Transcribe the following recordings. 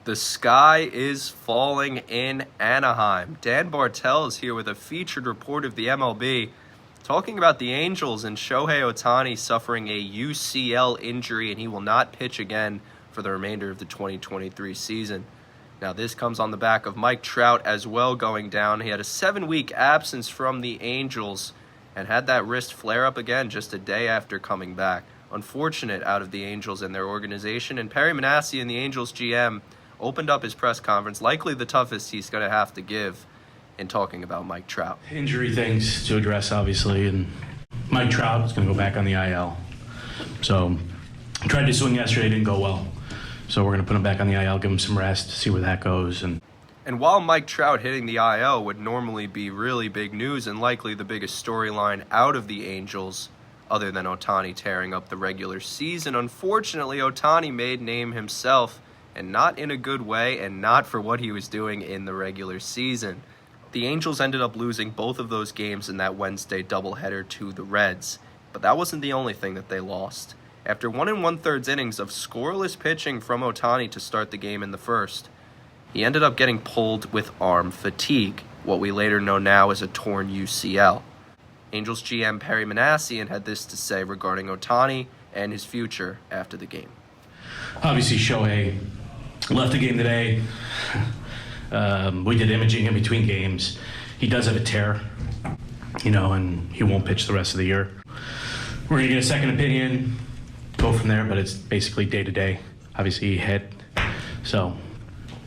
The sky is falling in Anaheim. Dan Bartels here with a featured report of the MLB, talking about the Angels and Shohei Ohtani suffering a UCL injury, and he will not pitch again for the remainder of the 2023 season. Now, this comes on the back of Mike Trout as well going down. He had a 7-week absence from the Angels and had that wrist flare up again just a day after coming back. Unfortunate out of the Angels and their organization, and Perry Manassian, the Angels GM, opened up his press conference, likely the toughest he's going to have to give, in talking about Mike Trout. Injury things to address, obviously, and Mike Trout is going to go back on the IL. So I tried to swing yesterday, didn't go well. So we're going to put him back on the IL, give him some rest, see where that goes. And while Mike Trout hitting the IL would normally be really big news and likely the biggest storyline out of the Angels, other than Ohtani tearing up the regular season, unfortunately, Ohtani made name himself, and not in a good way, and not for what he was doing in the regular season. The Angels ended up losing both of those games in that Wednesday doubleheader to the Reds, but that wasn't the only thing that they lost. After 1 1/3 innings of scoreless pitching from Ohtani to start the game in the first, he ended up getting pulled with arm fatigue, what we later know now as a torn UCL. Angels GM Perry Manassian had this to say regarding Ohtani and his future after the game. obviously Shohei left the game today. We did imaging in between games. He does have a tear, and he won't pitch the rest of the year. We're going to get a second opinion, go from there, but it's basically day to day. Obviously, he hit. So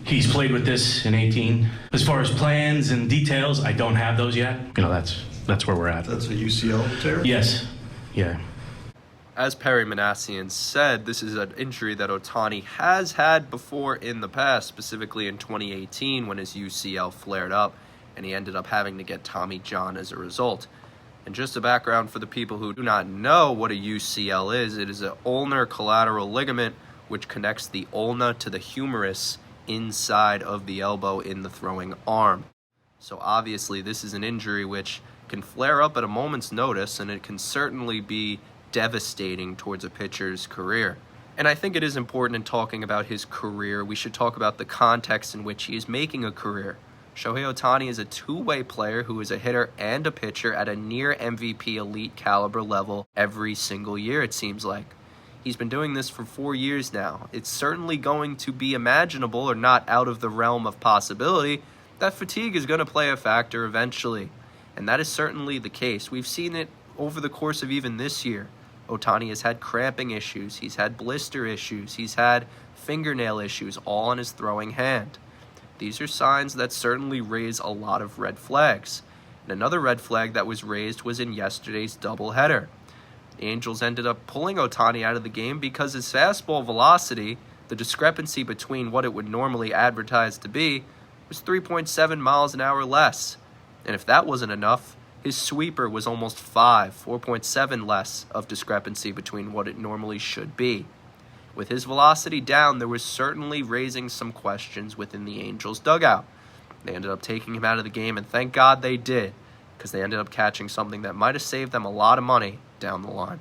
he's played with this in 18. As far as plans and details, I don't have those yet. That's where we're at. That's a UCL tear? Yes. Yeah. As Perry Manassian said, this is an injury that Ohtani has had before in the past, specifically in 2018 when his UCL flared up, and he ended up having to get Tommy John as a result. And just a background for the people who do not know what a UCL is, it is an ulnar collateral ligament which connects the ulna to the humerus inside of the elbow in the throwing arm. So obviously this is an injury which can flare up at a moment's notice, and it can certainly be devastating towards a pitcher's career. And I think it is important in talking about his career, we should talk about the context in which he is making a career. Shohei Ohtani is a two-way player who is a hitter and a pitcher at a near MVP elite caliber level every single year, it seems like. He's been doing this for 4 years now. It's certainly going to be imaginable, or not out of the realm of possibility, that fatigue is going to play a factor eventually. And that is certainly the case. We've seen it over the course of even this year. Ohtani has had cramping issues, he's had blister issues, he's had fingernail issues, all on his throwing hand. These are signs that certainly raise a lot of red flags. And another red flag that was raised was in yesterday's doubleheader. The Angels ended up pulling Ohtani out of the game because his fastball velocity, the discrepancy between what it would normally advertise to be, was 3.7 miles an hour less. And if that wasn't enough, his sweeper was almost 4.7 less of discrepancy between what it normally should be. With his velocity down, there was certainly raising some questions within the Angels' dugout. They ended up taking him out of the game, and thank God they did, because they ended up catching something that might have saved them a lot of money down the line.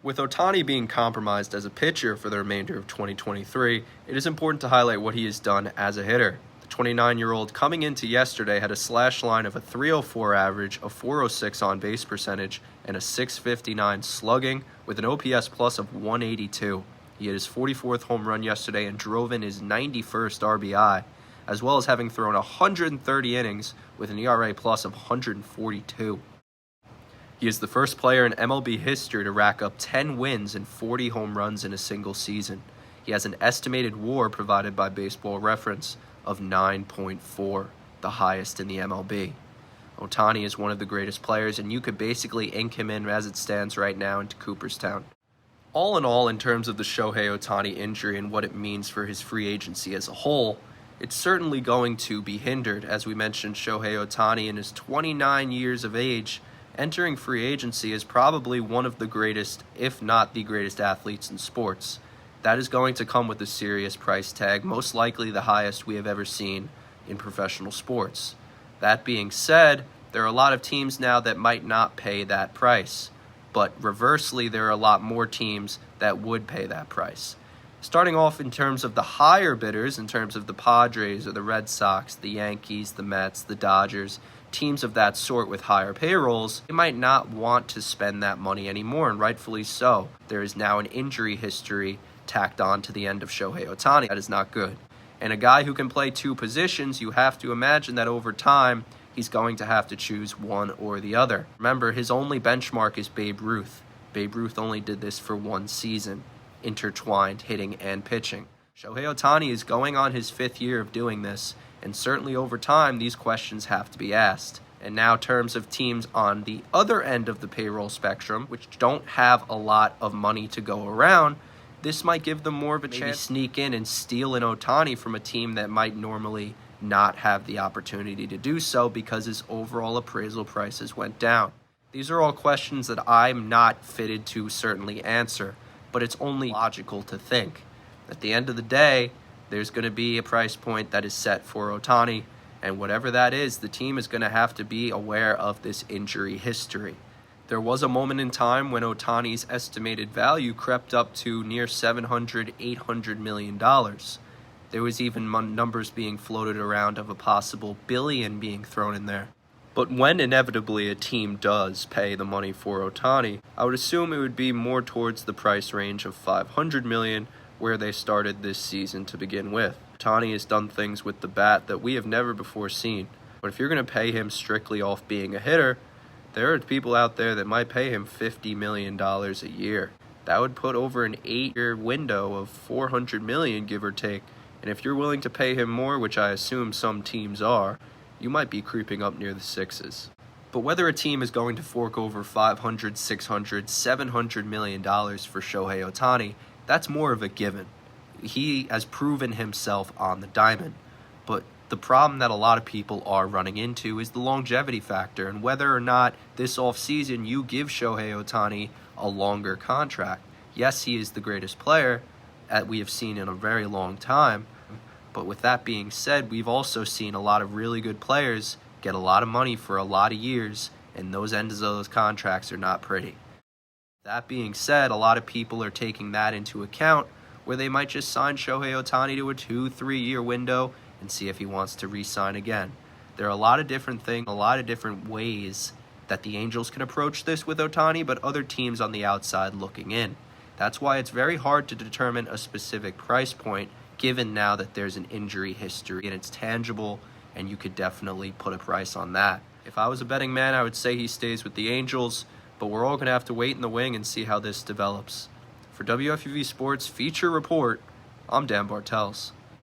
With Ohtani being compromised as a pitcher for the remainder of 2023, it is important to highlight what he has done as a hitter. The 29-year-old coming into yesterday had a slash line of a .304 average, a .406 on-base percentage, and a .659 slugging with an OPS plus of 182. He hit his 44th home run yesterday and drove in his 91st RBI, as well as having thrown 130 innings with an ERA plus of 142. He is the first player in MLB history to rack up 10 wins and 40 home runs in a single season. He has an estimated WAR provided by Baseball Reference of 9.4, the highest in the MLB. Ohtani is one of the greatest players, and you could basically ink him in as it stands right now into Cooperstown. All in all, in terms of the Shohei Ohtani injury and what it means for his free agency as a whole, it's certainly going to be hindered. As we mentioned, Shohei Ohtani, in his 29 years of age, entering free agency is probably one of the greatest, if not the greatest, athletes in sports. That is going to come with a serious price tag, most likely the highest we have ever seen in professional sports. That being said, there are a lot of teams now that might not pay that price. But reversely, there are a lot more teams that would pay that price. Starting off in terms of the higher bidders, in terms of the Padres or the Red Sox, the Yankees, the Mets, the Dodgers, teams of that sort with higher payrolls, they might not want to spend that money anymore, and rightfully so. There is now an injury history tacked on to the end of Shohei Ohtani. That is not good. And a guy who can play two positions, you have to imagine that over time, he's going to have to choose one or the other. Remember, his only benchmark is Babe Ruth. Babe Ruth only did this for one season, intertwined hitting and pitching. Shohei Ohtani is going on his 5th year of doing this, and certainly over time, these questions have to be asked. And now, terms of teams on the other end of the payroll spectrum, which don't have a lot of money to go around, this might give them more of a chance to sneak in and steal an Ohtani from a team that might normally not have the opportunity to do so because his overall appraisal prices went down. These are all questions that I'm not fitted to certainly answer, but it's only logical to think. At the end of the day, there's going to be a price point that is set for Ohtani, and whatever that is, the team is going to have to be aware of this injury history. There was a moment in time when Ohtani's estimated value crept up to near $700, $800 million. There was even numbers being floated around of a possible billion being thrown in there. But when inevitably a team does pay the money for Ohtani, I would assume it would be more towards the price range of $500 million, where they started this season to begin with. Ohtani has done things with the bat that we have never before seen. But if you're going to pay him strictly off being a hitter, there are people out there that might pay him $50 million a year. That would put over an 8-year window of $400 million, give or take. And if you're willing to pay him more, which I assume some teams are, you might be creeping up near the 6s. But whether a team is going to fork over $500, $600, $700 million for Shohei Ohtani, that's more of a given. He has proven himself on the diamond. But the problem that a lot of people are running into is the longevity factor, and whether or not this offseason you give Shohei Ohtani a longer contract. Yes, he is the greatest player that we have seen in a very long time, but with that being said, we've also seen a lot of really good players get a lot of money for a lot of years, and those ends of those contracts are not pretty. That being said, a lot of people are taking that into account, where they might just sign Shohei Ohtani to a 2-3 year window and see if he wants to re-sign again. There are a lot of different things, a lot of different ways that the Angels can approach this with Ohtani, but other teams on the outside looking in. That's why it's very hard to determine a specific price point, given now that there's an injury history and it's tangible, and you could definitely put a price on that. If I was a betting man, I would say he stays with the Angels, but we're all going to have to wait in the wing and see how this develops. For WFUV Sports Feature Report, I'm Dan Bartels.